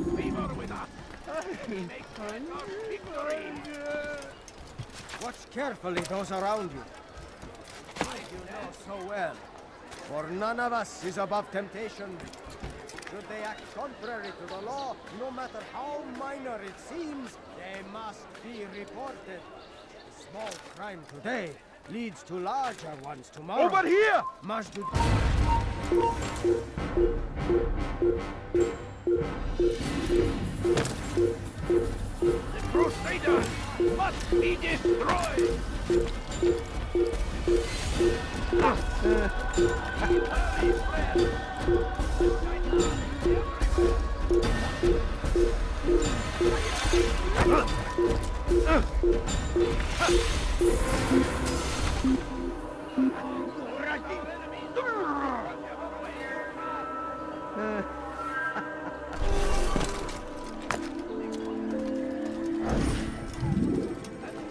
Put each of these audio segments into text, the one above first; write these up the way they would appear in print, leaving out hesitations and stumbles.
favor with us. We make that our victory. Watch carefully those around you. You know so well. For none of us is above temptation. Should they act contrary to the law, no matter how minor it seems, they must be reported. A small crime today leads to larger ones tomorrow. Over here! Majid. The Crusaders must be destroyed!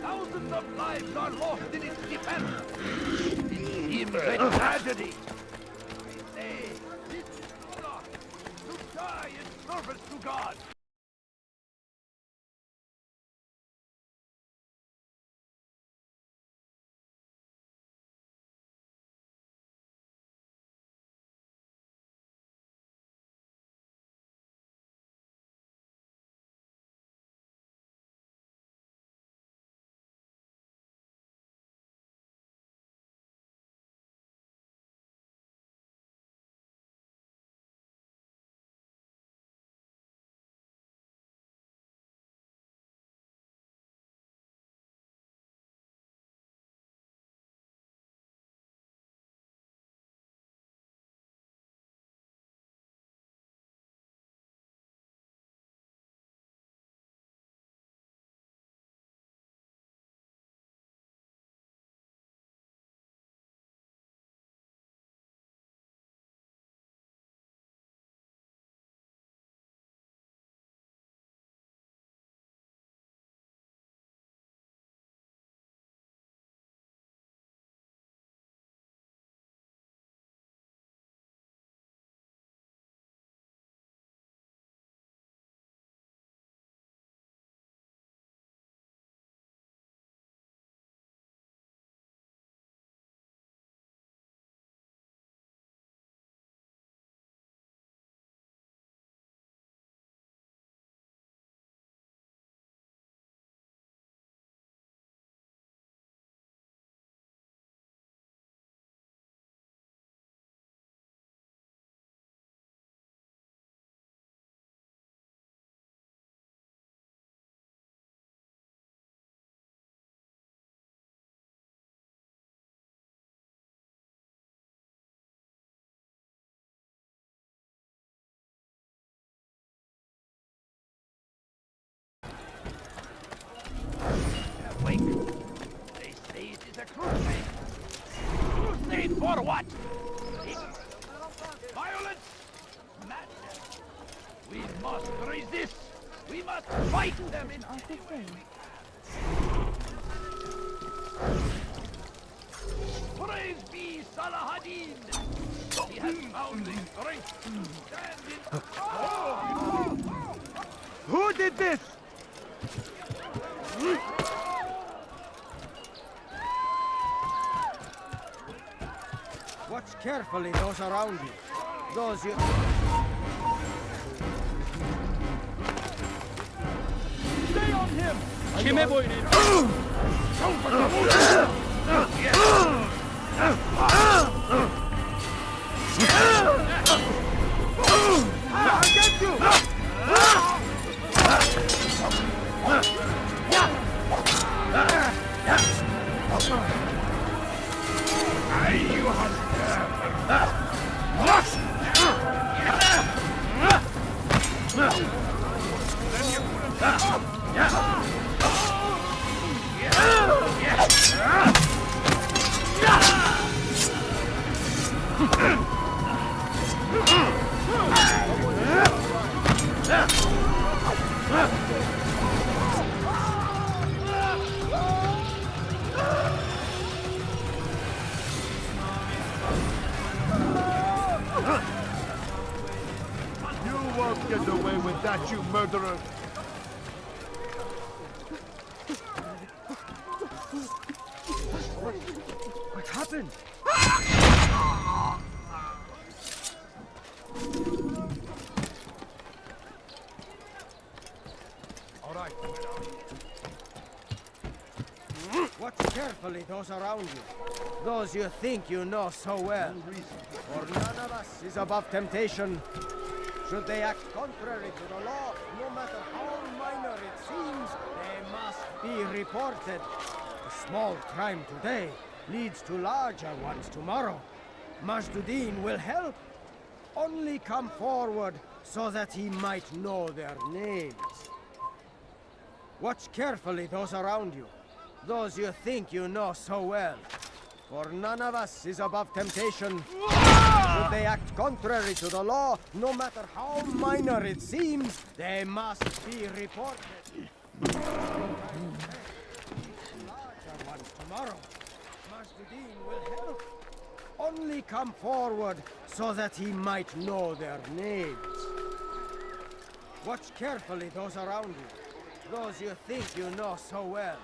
Thousands of lives are lost in its defense. It seems a tragedy. I say, this is honor to die in service to God. Wake. They say it is a crusade. Crusade for what? Violence? Madness. We must resist. We must fight them in any way. Praise be Salah ad-Din. He has found the strength to stand in... Who did this? Watch carefully those around you. Those you... Stay on him! Kime boyun I'll get you! Don't get away with that, you murderer! What happened? All right. Watch carefully those around you. Those you think you know so well. For none of us is above temptation. Should they act contrary to the law, no matter how minor it seems, they must be reported. A small crime today leads to larger ones tomorrow. Majid will help. Only come forward so that he might know their names. Watch carefully those around you. Those you think you know so well. For none of us is above temptation. Should they act contrary to the law, no matter how minor it seems, they must be reported. Larger ones tomorrow. Majid will help. Only come forward so that he might know their names. Watch carefully those around you. Those you think you know so well.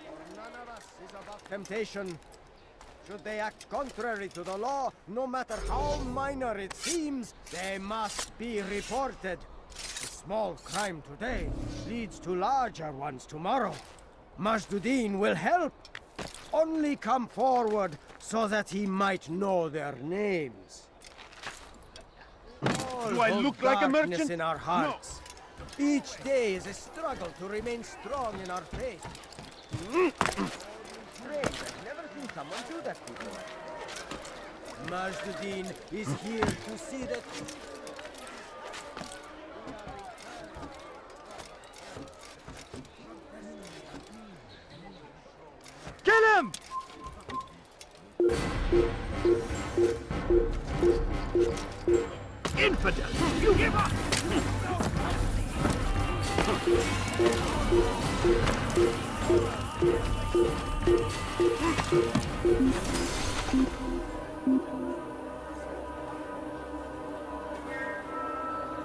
For none of us is above temptation. Should they act contrary to the law, no matter how minor it seems, they must be reported. A small crime today leads to larger ones tomorrow. Majid will help. Only come forward so that he might know their names. Do I look like a merchant? In our hearts. No. Each day is a struggle to remain strong in our faith. I've never seen someone do that before. Majid is here to see that. Kill him! Infidel! You give up!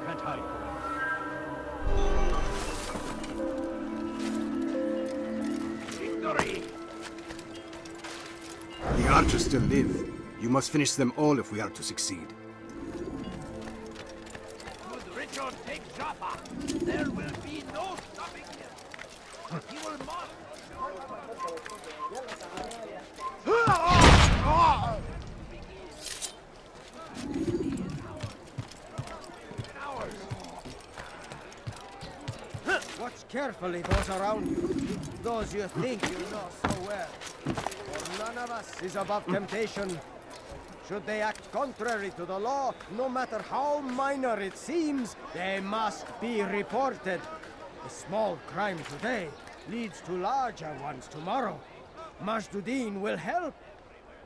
Can't hide. Victory! The archers still live. You must finish them all if we are to succeed. Should Richard take Jaffa, there will be no stopping him. He will march. Watch carefully those around you. Those you think you know so well. For none of us is above temptation. Should they act contrary to the law, no matter how minor it seems, they must be reported. A small crime today leads to larger ones tomorrow. Majid will help.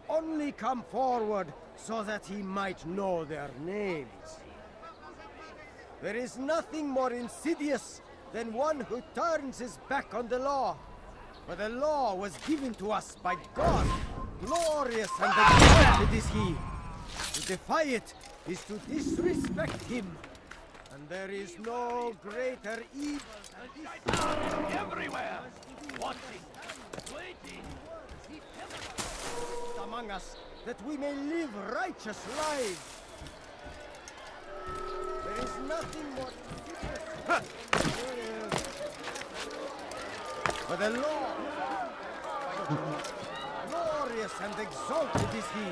Only come forward so that he might know their names. There is nothing more insidious than one who turns his back on the law. For the law was given to us by God. Glorious and exalted is he. To defy it is to disrespect him. And there is no greater evil than this. Everywhere! Watching, waiting. Among us, that we may live righteous lives. There is nothing more for the law. Glorious and exalted is he.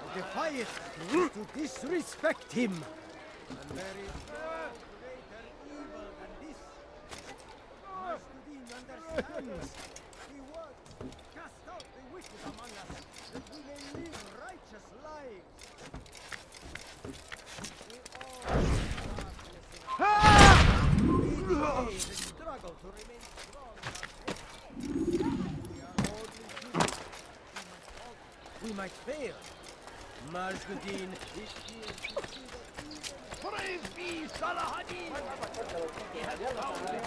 To defy it is to disrespect him. And there is no greater evil than this. Majid understands. He works. Cast out the wicked among us, that we may live righteous lives. We all have darkness in our each day is a struggle to remain strong in our faith. We are only human. We might fail. Majid is here to see that. Praise be Salahadin! He has found it.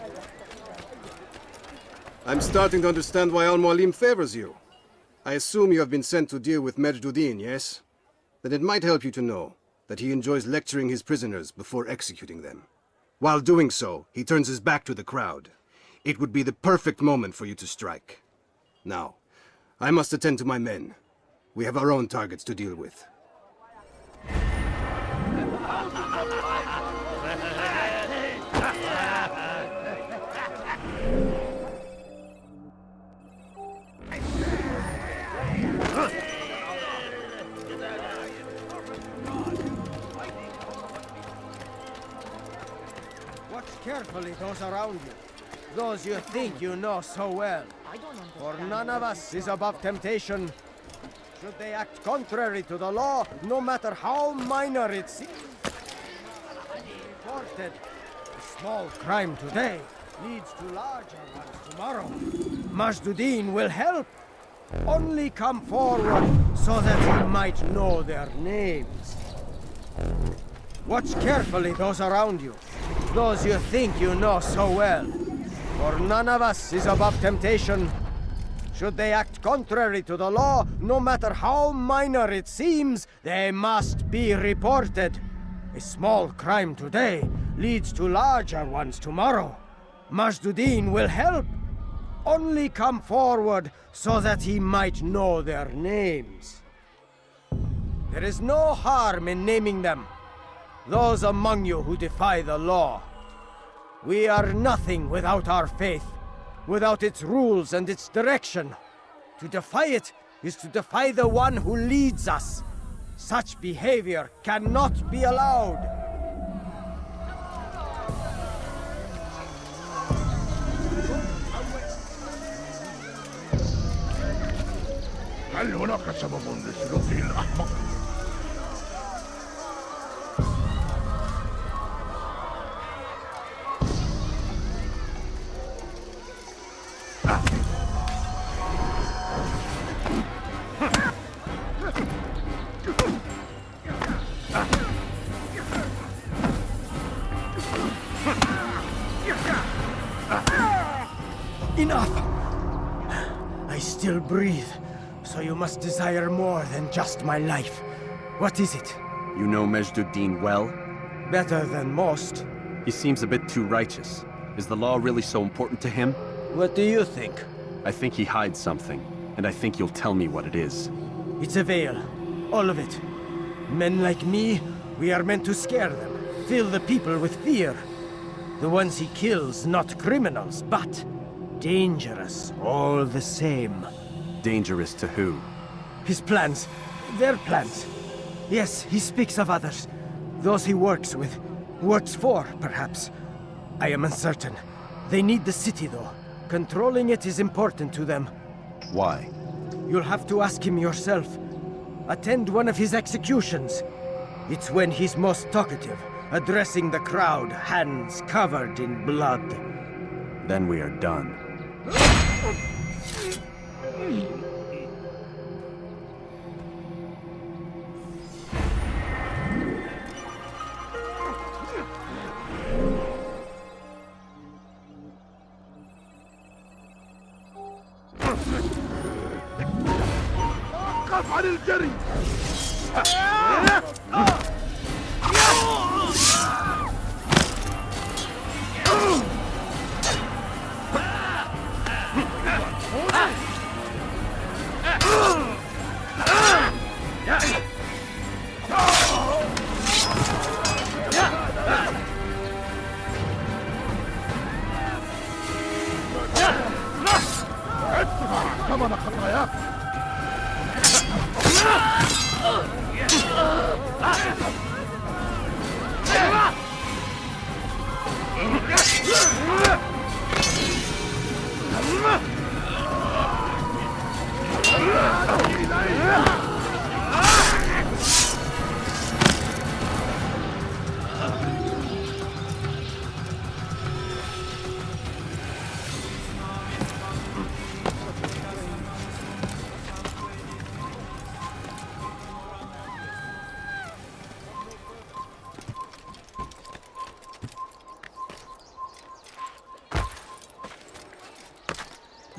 I'm starting to understand why Al-Mualim favors you. I assume you have been sent to deal with Majid, yes? Then it might help you to know that he enjoys lecturing his prisoners before executing them. While doing so, he turns his back to the crowd. It would be the perfect moment for you to strike. Now, I must attend to my men. We have our own targets to deal with. Watch carefully those around you. Those you think you know so well. For none of us is above temptation. Should they act contrary to the law, no matter how minor it seems, reported. A small crime today leads to larger ones tomorrow. Majid will help. Only come forward so that he might know their names. Watch carefully those around you. Those you think you know so well. For none of us is above temptation. Should they act contrary to the law, no matter how minor it seems, they must be reported. A small crime today leads to larger ones tomorrow. Majid will help. Only come forward so that he might know their names. There is no harm in naming them. Those among you who defy the law. We are nothing without our faith, without its rules and its direction. To defy it is to defy the one who leads us. Such behavior cannot be allowed. هل هناك سبب لسلوكه الأحمق؟ Enough! I still breathe, so you must desire more than just my life. What is it? You know Majid well? Better than most. He seems a bit too righteous. Is the law really so important to him? What do you think? I think he hides something, and I think you'll tell me what it is. It's a veil. All of it. Men like me, we are meant to scare them, fill the people with fear. The ones he kills, not criminals, but dangerous all the same. Dangerous to who? His plans. Their plans. Yes, he speaks of others. Those he works with. Works for, perhaps. I am uncertain. They need the city, though. Controlling it is important to them. Why? You'll have to ask him yourself. Attend one of his executions. It's when he's most talkative, addressing the crowd, hands covered in blood. Then we are done. قف عن الجري! ادفع ثمن خطاياك!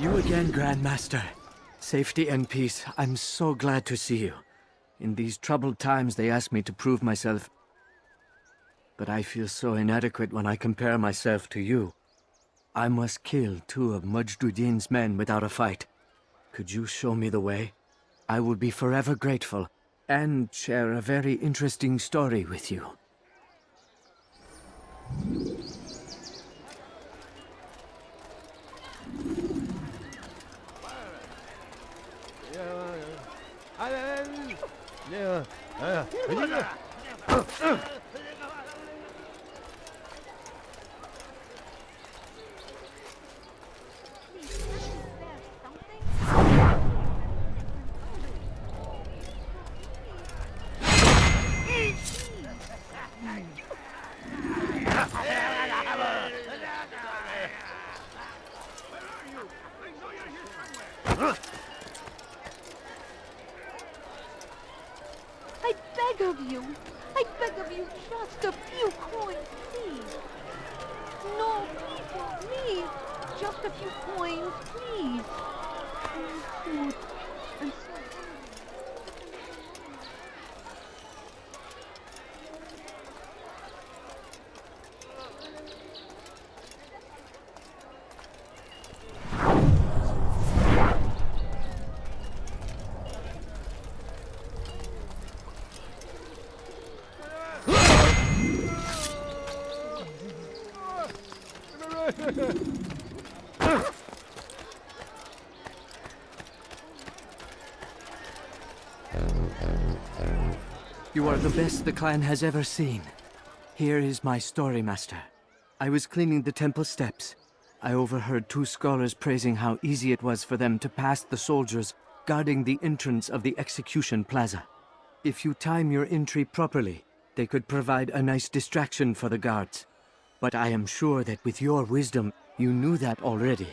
You again, Grandmaster. Safety and peace. I'm so glad to see you. In these troubled times, they ask me to prove myself. But I feel so inadequate when I compare myself to you. I must kill 2 of Majid men without a fight. Could you show me the way? I will be forever grateful, and share a very interesting story with you. I beg of you, just a few coins, please. No, please don't leave. Just a few coins, please. Food and so. You are the best the clan has ever seen. Here is my story, Master. I was cleaning the temple steps. I overheard 2 scholars praising how easy it was for them to pass the soldiers guarding the entrance of the execution plaza. If you time your entry properly, they could provide a nice distraction for the guards. But I am sure that with your wisdom, you knew that already.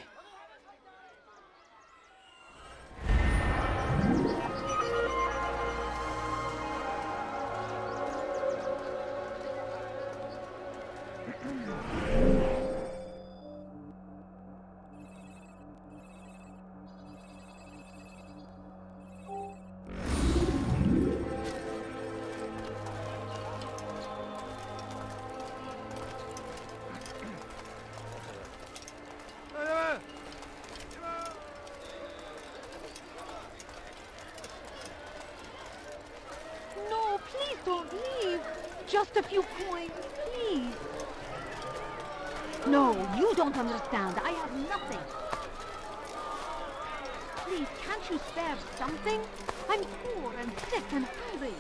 No, please don't leave. Just a few coins, please. No, you don't understand. I have nothing. Please, can't you spare something? I'm poor and sick and hungry.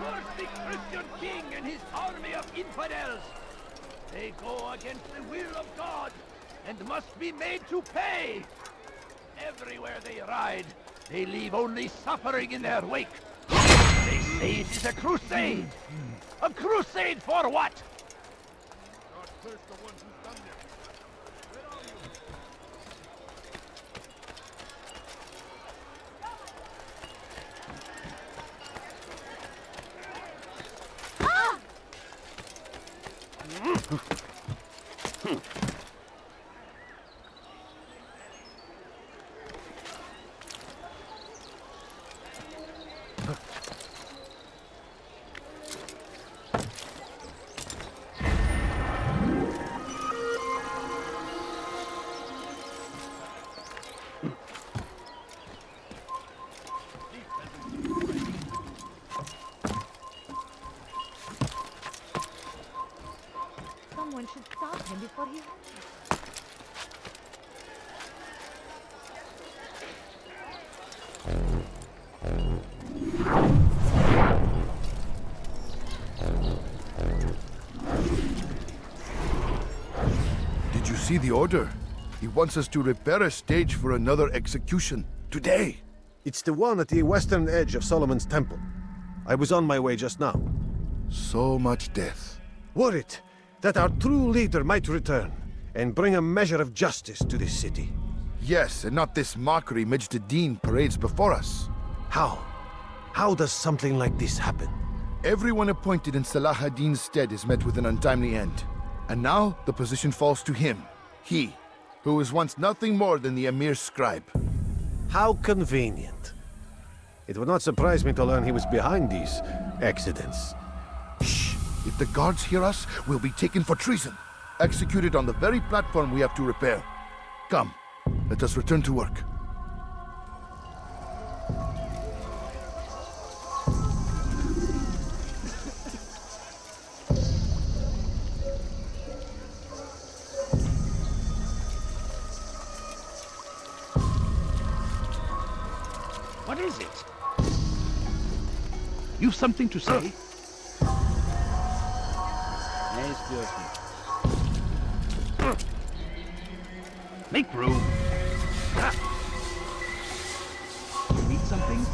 Curse the Christian king and his army of infidels! They go against the will of God and must be made to pay! Everywhere they ride, they leave only suffering in their wake. They say it is a crusade! A crusade for what? God curse the ones who've done this. Where are you? Someone should stop him before he... Did you see the order? He wants us to repair a stage for another execution. Today! It's the one at the western edge of Solomon's temple. I was on my way just now. So much death. Worried that our true leader might return and bring a measure of justice to this city. Yes, and not this mockery Majid parades before us. How? How does something like this happen? Everyone appointed in Salah ad-Din's stead is met with an untimely end. And now the position falls to him. He, who was once nothing more than the Emir's scribe. How convenient. It would not surprise me to learn he was behind these accidents. Shh! If the guards hear us, we'll be taken for treason. Executed on the very platform we have to repair. Come, let us return to work. What is it? You've something to say? Make room. You need something?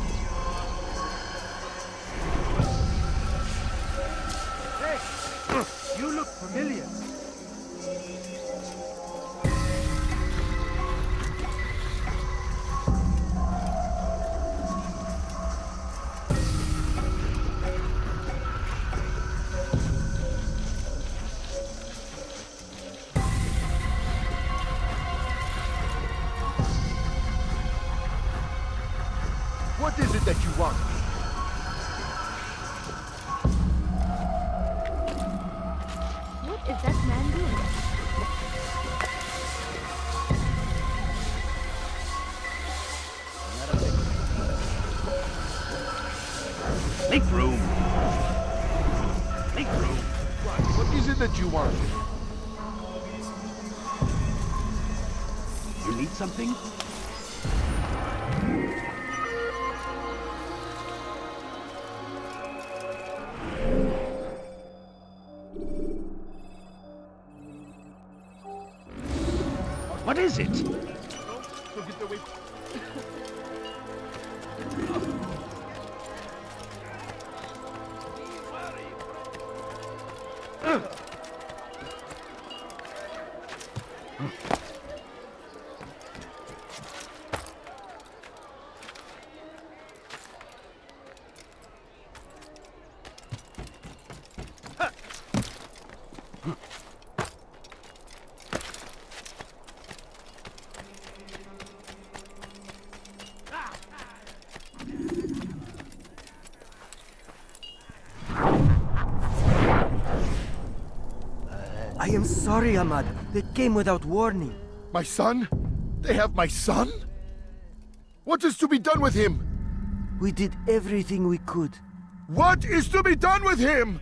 Hey! You look familiar. What is it that you want? What is that man doing? Make room. Make room. What is it that you want? You need something? What is it? I am sorry, Ahmad. They came without warning. My son? They have my son? What is to be done with him? We did everything we could. What is to be done with him?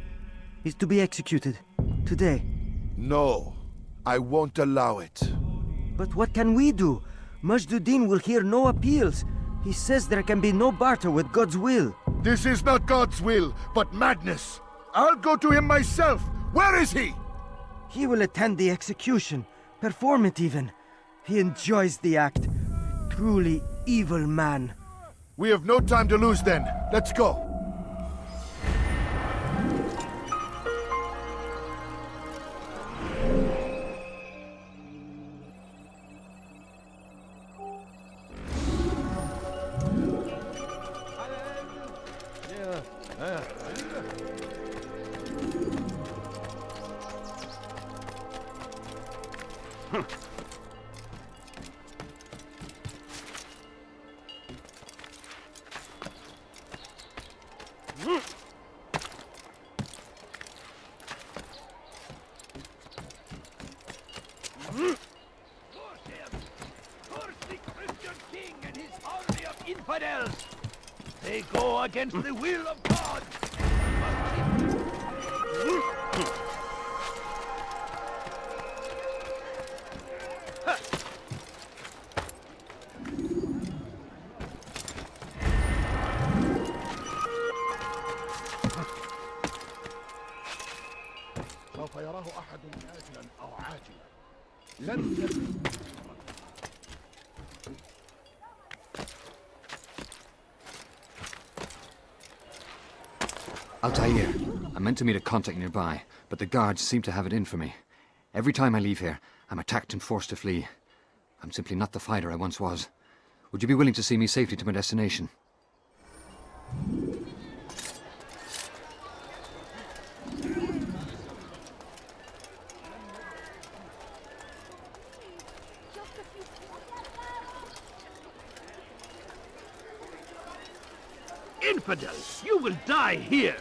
He's to be executed. Today. No, I won't allow it. But what can we do? Majid will hear no appeals. He says there can be no barter with God's will. This is not God's will, but madness. I'll go to him myself. Where is he? He will attend the execution, perform it even. He enjoys the act. Truly evil man. We have no time to lose then. Let's go. Infidels! They go against the will of God! سوف يراه أحد آجلا أو عاجلا. لن يكن. Altair, I meant to meet a contact nearby, but the guards seem to have it in for me. Every time I leave here, I'm attacked and forced to flee. I'm simply not the fighter I once was. Would you be willing to see me safely to my destination? infidel! You will die here!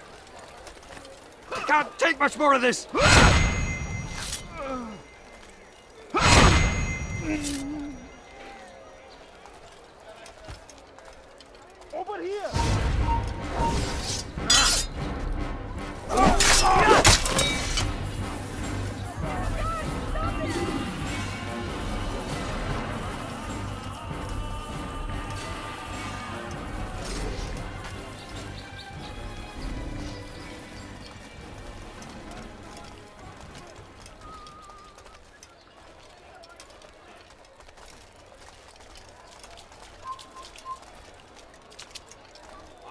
I can't take much more of this! Over here!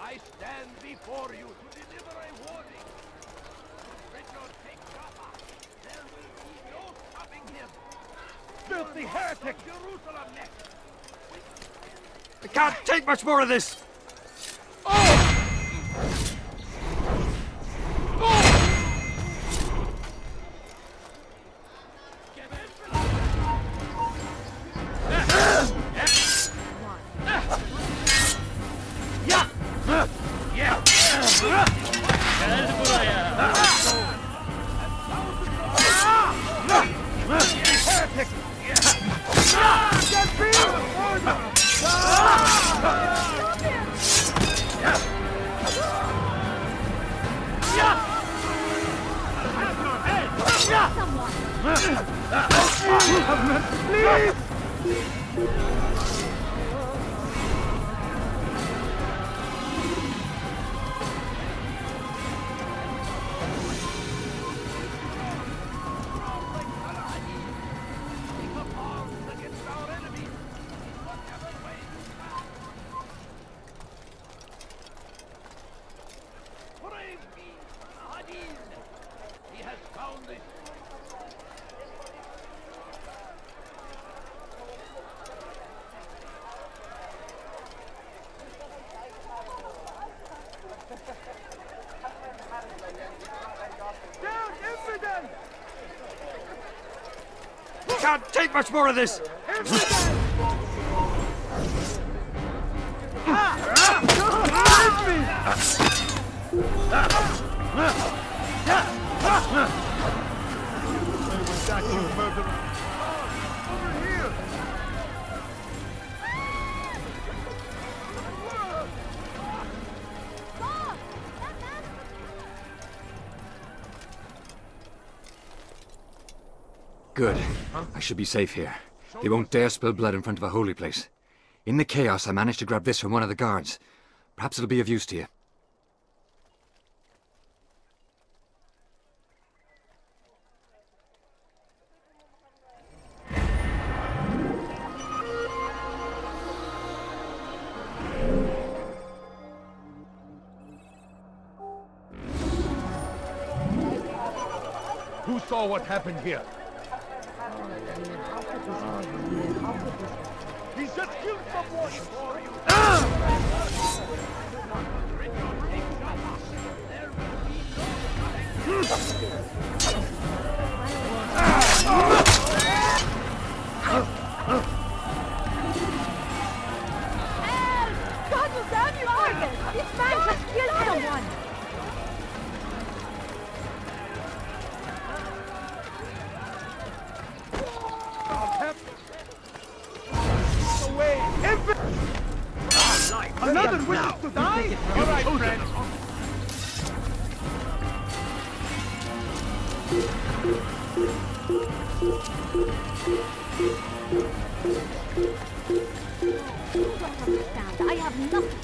I stand before you to deliver a warning. Richard, take cover. There will be no stopping him. Filthy heretic! Jerusalem next! I can't take much more of this! Praise be addin! He has found it! Down, infidel! I can't take much more of this! Good. I should be safe here. They won't dare spill blood in front of a holy place. In the chaos, I managed to grab this from one of the guards. Perhaps it'll be of use to you. Who saw what happened here? He's just killed someone! God will damn you, Arthur! This man just killed someone! Another wishes to die? All right, friend. You don't understand. I have nothing.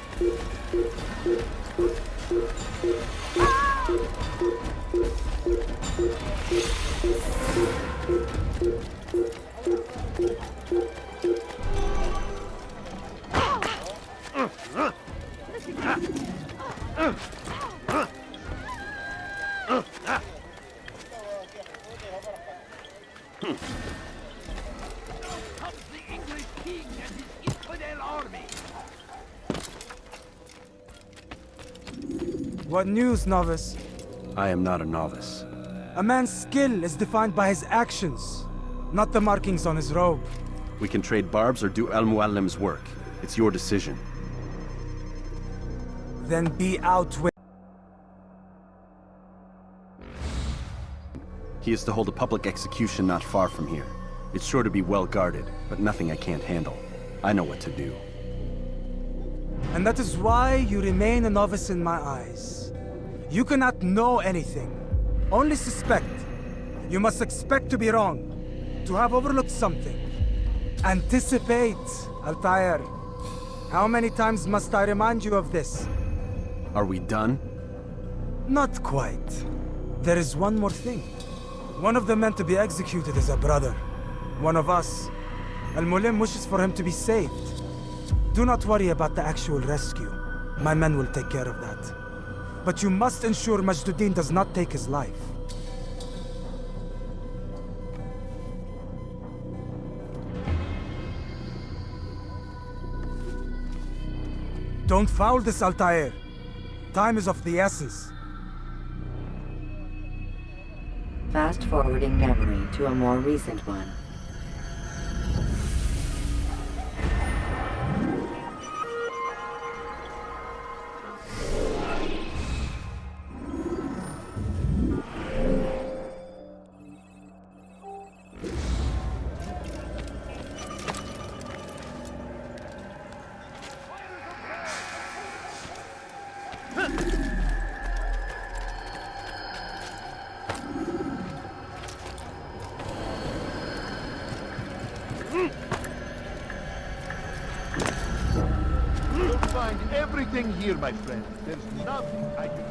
Comes the English king and his infidel army. What news, novice? I am not a novice. A man's skill is defined by his actions, not the markings on his robe. We can trade barbs or do Al-Muallim's work. It's your decision. then be out with... He is to hold a public execution not far from here. It's sure to be well guarded, but nothing I can't handle. I know what to do. And that is why you remain a novice in my eyes. You cannot know anything, only suspect. You must expect to be wrong, to have overlooked something. Anticipate, Altair. How many times must I remind you of this? Are we done? Not quite. There is one more thing. One of the men to be executed is a brother. One of us. Al-Mulim wishes for him to be saved. Do not worry about the actual rescue. My men will take care of that. But you must ensure Majduddin does not take his life. Don't foul this, Altair. Time is of the essence. Fast-forwarding memory to a more recent one. You'll find everything here, my friend. There's nothing I can do.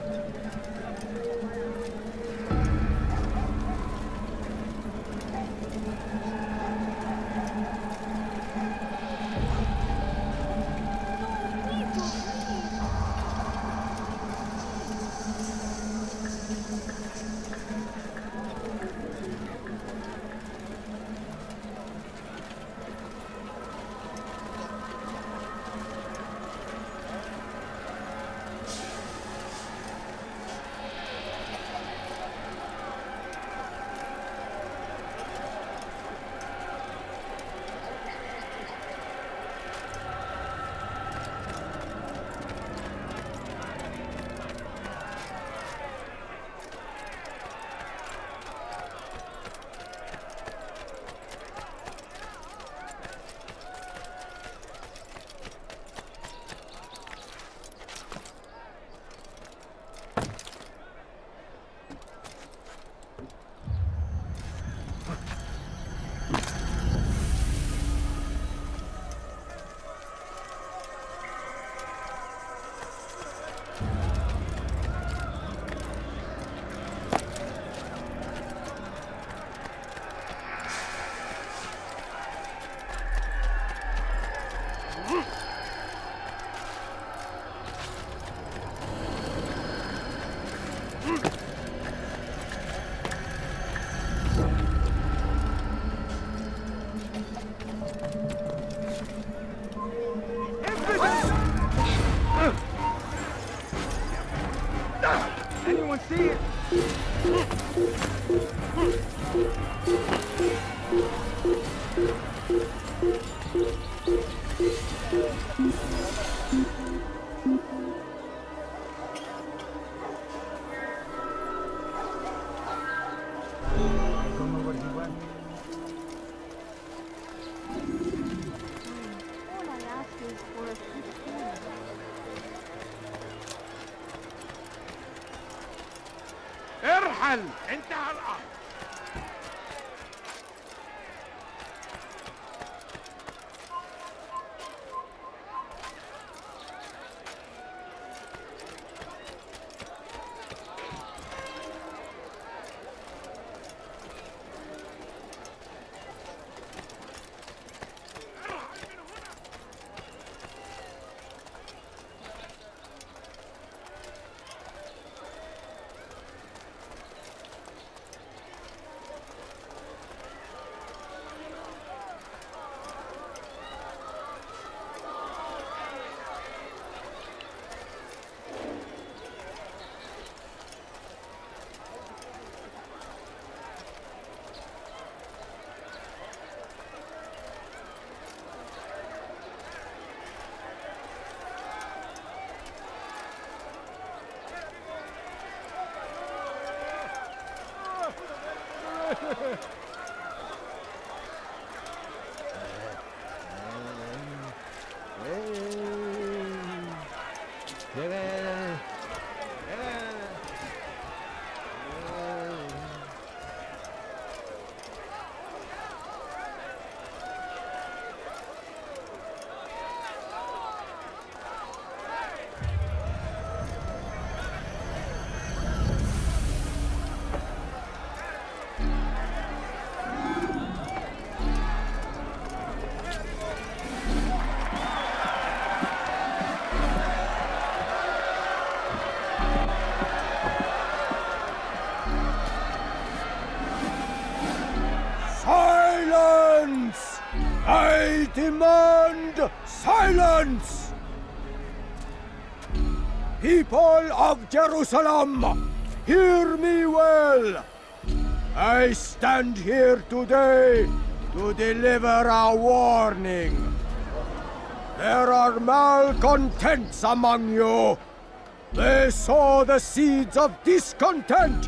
Anyone see it? All I ask is for a few coins. ارحل انتهى الامر. Silence! I demand silence! People of Jerusalem, hear me well. I stand here today to deliver a warning. There are malcontents among you. They sow the seeds of discontent,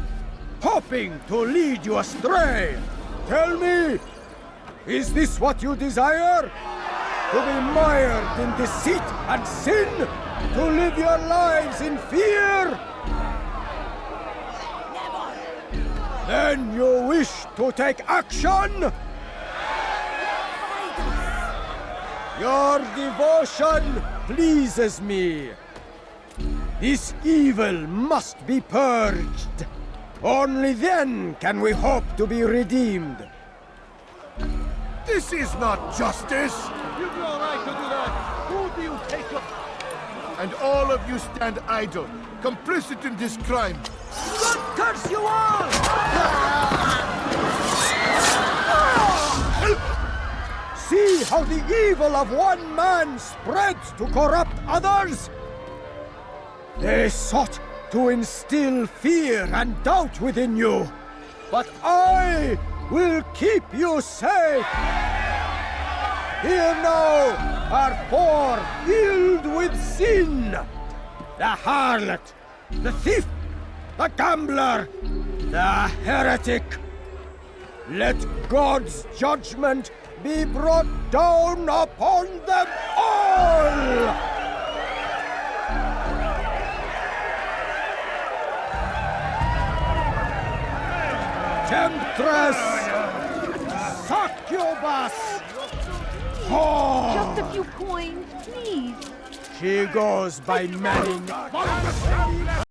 hoping to lead you astray. Tell me, is this what you desire? To be mired in deceit and sin? To live your lives in fear? Then you wish to take action? Your devotion pleases me. This evil must be purged. Only then can we hope to be redeemed. This is not justice! You've no right to do that! Who do you take up? And all of you stand idle, complicit in this crime. God curse you all! See how the evil of one man spreads to corrupt others? They sought to instill fear and doubt within you, but I will keep you safe. Here now are four filled with sin. The harlot, the thief, the gambler, the heretic. Let God's judgment be brought down upon them all! Temptress! Succubus! Whore! Just a few coins, please. She goes by many names.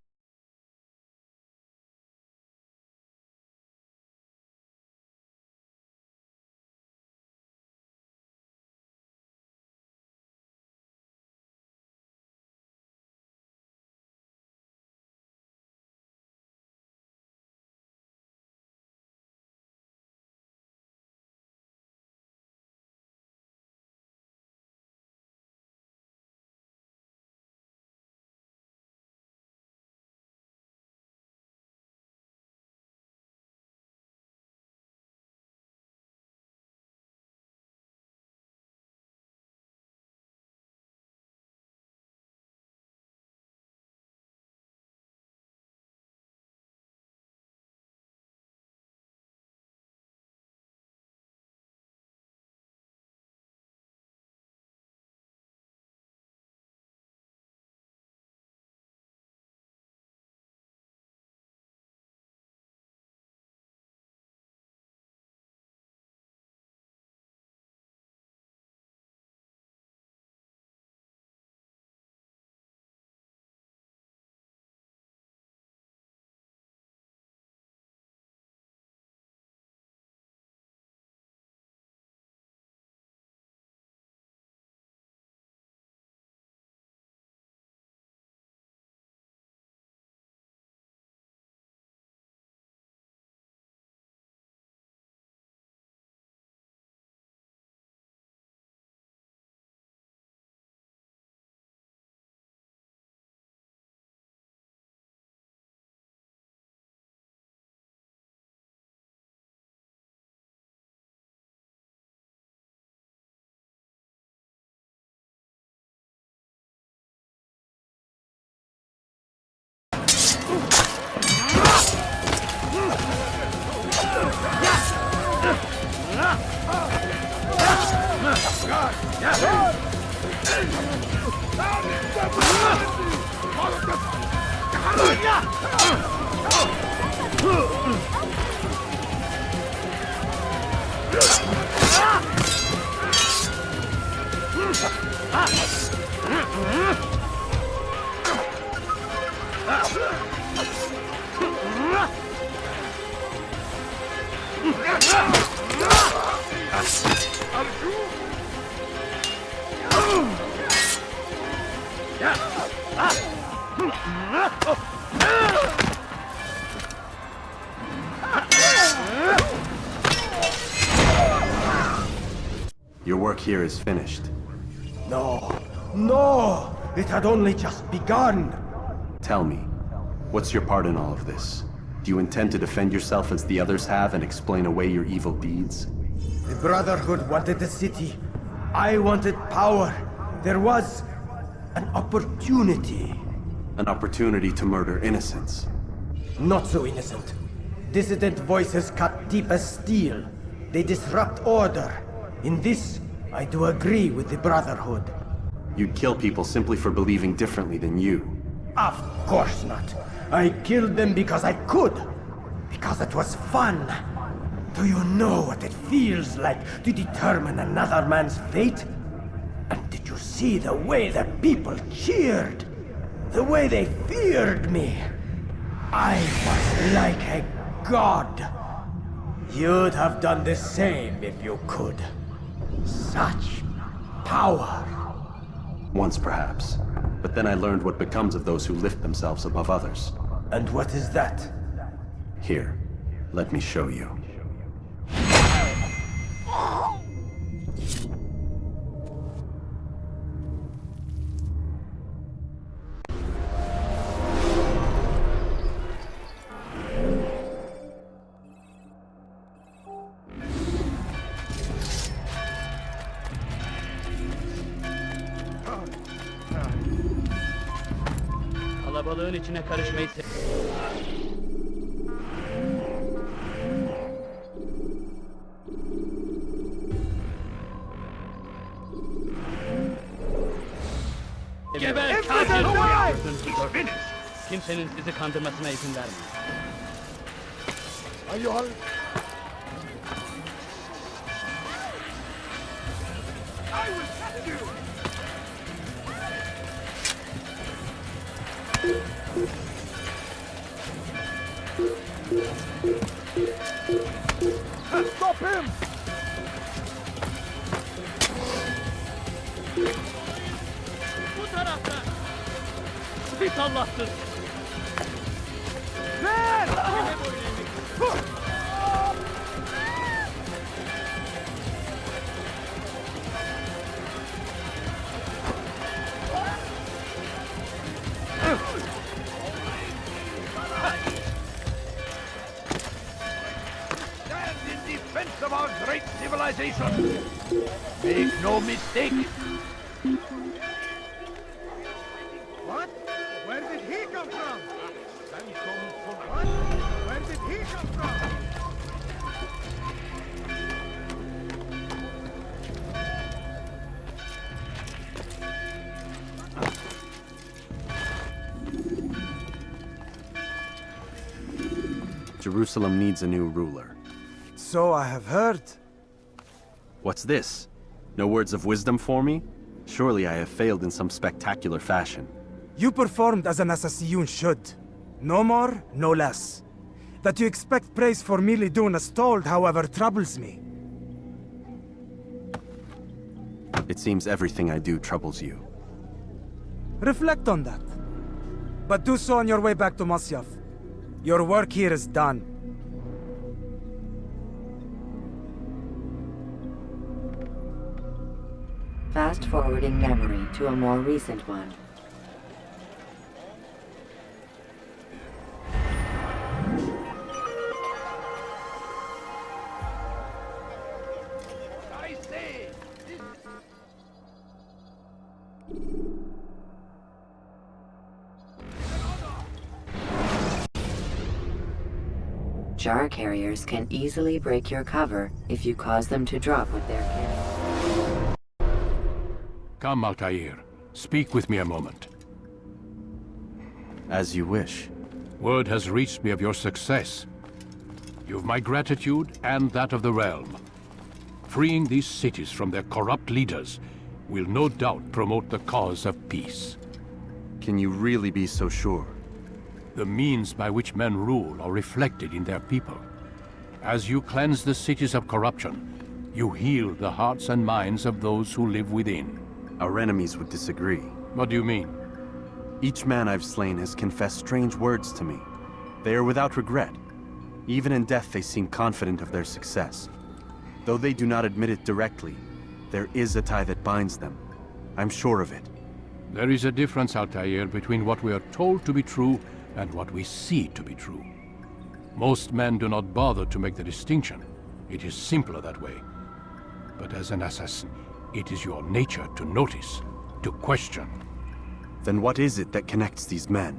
Your work here is finished. No, no! It had only just begun! Tell me, what's your part in all of this? Do you intend to defend yourself as the others have and explain away your evil deeds? The Brotherhood wanted the city. I wanted power. There was an opportunity. An opportunity to murder innocents. Not so innocent. Dissident voices cut deep as steel. They disrupt order. In this, I do agree with the Brotherhood. You'd kill people simply for believing differently than you. Of course not. I killed them because I could. Because it was fun. Do you know what it feels like to determine another man's fate? And did you see the way the people cheered? The way they feared me? I was like a god. You'd have done the same if you could. Such power. Once perhaps. But then I learned what becomes of those who lift themselves above others. And what is that? Here, let me show you. Kalabalığın içine karışmayı Geber kafir! Kimsenin sizi kandırmasına izin vermeyin. Ayol! I will catch you! Stop him! Bu tarafta! Pis Allahsız! Lan! Stand in defense of our great civilization! Make no mistake! What? Where did he come from? What? Where did he come from? Jerusalem needs a new ruler. So I have heard. What's this? No words of wisdom for me? Surely I have failed in some spectacular fashion. You performed as an assassin should. No more, no less. That you expect praise for merely doing as told, however, troubles me. It seems everything I do troubles you. Reflect on that. But do so on your way back to Masyaf. Your work here is done. Fast-forwarding memory to a more recent one. I say! Jar carriers can easily break your cover if you cause them to drop what they're carrying. Come, Altair. Speak with me a moment. As you wish. Word has reached me of your success. You've my gratitude and that of the realm. Freeing these cities from their corrupt leaders will no doubt promote the cause of peace. Can you really be so sure? The means by which men rule are reflected in their people. As you cleanse the cities of corruption, you heal the hearts and minds of those who live within. Our enemies would disagree. What do you mean? Each man I've slain has confessed strange words to me. They are without regret. Even in death they seem confident of their success. Though they do not admit it directly, there is a tie that binds them. I'm sure of it. There is a difference, Altair, between what we are told to be true and what we see to be true. Most men do not bother to make the distinction. It is simpler that way. But as an assassin, it is your nature to notice, to question. Then what is it that connects these men?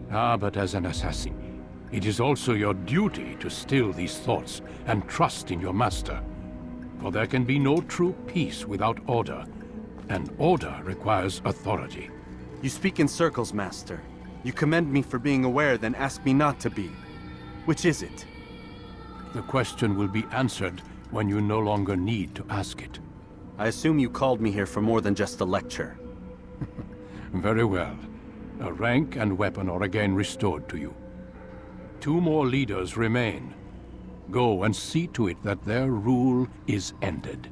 But as an assassin, it is also your duty to still these thoughts and trust in your master. For there can be no true peace without order, and order requires authority. You speak in circles, Master. You commend me for being aware, then ask me not to be. Which is it? The question will be answered when you no longer need to ask it. I assume you called me here for more than just a lecture. Very well. A rank and weapon are again restored to you. 2 more leaders remain. Go and see to it that their rule is ended.